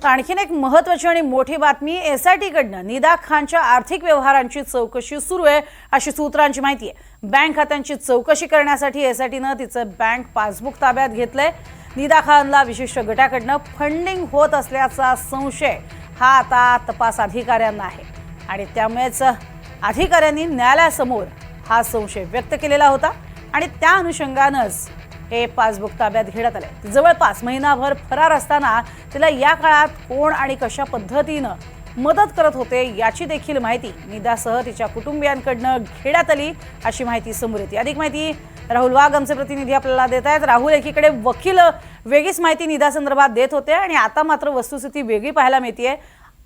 आणखीन एक महत्त्वाची आणि मोठी बातमी एसआयटी कडनं निदा खानच्या आर्थिक व्यवहारांची चौकशी सुरू आहे अशी सूत्रांची माहिती आहे। बँक खात्यांची चौकशी करण्यासाठी एसआयटीनं तिचं बँक पासबुक ताब्यात घेतलंय। निदा खानला विशिष्ट गटाकडनं फंडिंग होत असल्याचा संशय हा आता तपास अधिकाऱ्यांना आहे आणि त्यामुळेच अधिकाऱ्यांनी न्यायालयासमोर हा संशय व्यक्त केलेला होता आणि त्या अनुषंगानंच हे पासबुक ताब्यात घेण्यात आले। जवळपास महिनाभर फरार असताना तिला या काळात कोण आणि कशा पद्धतीनं मदत करत होते याची देखील माहिती निदासह तिच्या कुटुंबियांकडनं घेण्यात आली अशी माहिती समोर येते। अधिक माहिती राहुल वाघ आमचे प्रतिनिधी आपल्याला देत आहेत। राहुल, एकीकडे वकील वेगळीच माहिती निदा संदर्भात देत होते आणि आता मात्र वस्तुस्थिती वेगळी पाहायला मिळते,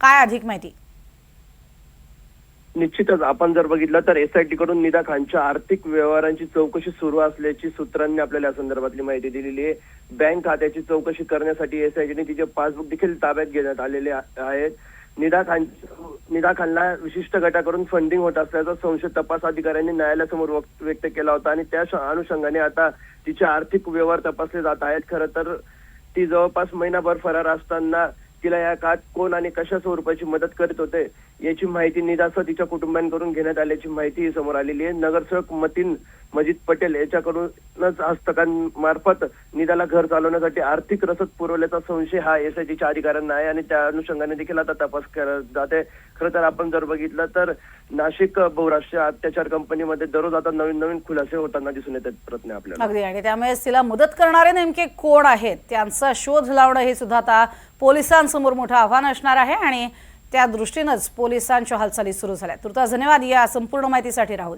काय अधिक माहिती? निश्चितच आपण जर बघितलं तर एसआयटी कडून निदा खानच्या आर्थिक व्यवहारांची चौकशी सुरू असल्याची सूत्रांनी आपल्याला या संदर्भातली माहिती दिलेली आहे। बँक खात्याची चौकशी करण्यासाठी एसआयटीने तिचे पासबुक देखील ताब्यात घेण्यात आलेले आहेत। निदा खानला विशिष्ट गटाकडून फंडिंग होत असल्याचा संशय तपास अधिकाऱ्यांनी न्यायालयासमोर व्यक्त केला होता आणि त्या अनुषंगाने आता तिचे आर्थिक व्यवहार तपासले जात आहेत। खरं तर ती जवळपास महिनाभर फरार असताना तिला या काळात कोण आणि कशा स्वरूपाची मदत करत होते याची माहिती निदासह तिच्या कुटुंबियांकडून घेण्यात आल्याची माहिती समोर आलेली आहे। नगरसेवक मतीन मजीद पटेल याच्याकडूनच हस्तकांमार्फत निदाला घर चालवण्यासाठी आर्थिक रसद पुरवल्याचा संशय हा एसआयटीच्या अधिकाऱ्यांना आहे आणि त्या अनुषंगाने देखील आता तपास केला जाते। खरं तर आपण जर बघितलं तर नाशिक बहुराष्ट्रीय अत्याचार कंपनीमध्ये दररोज आता नवीन खुलासे होताना दिसून येतात प्रयत्न आपल्याला। अगदी, आणि त्यामुळे तिला मदत करणारे नेमके कोण आहेत त्यांचा शोध लावणं हे सुद्धा आता पोलिसांसमोर मोठं आव्हान असणार आहे आणि त्या दृष्टीनेच पोलिसांच्या हालचाली सुरू झाल्या। तुर्तास धन्यवाद या संपूर्ण माहितीसाठी राहुल।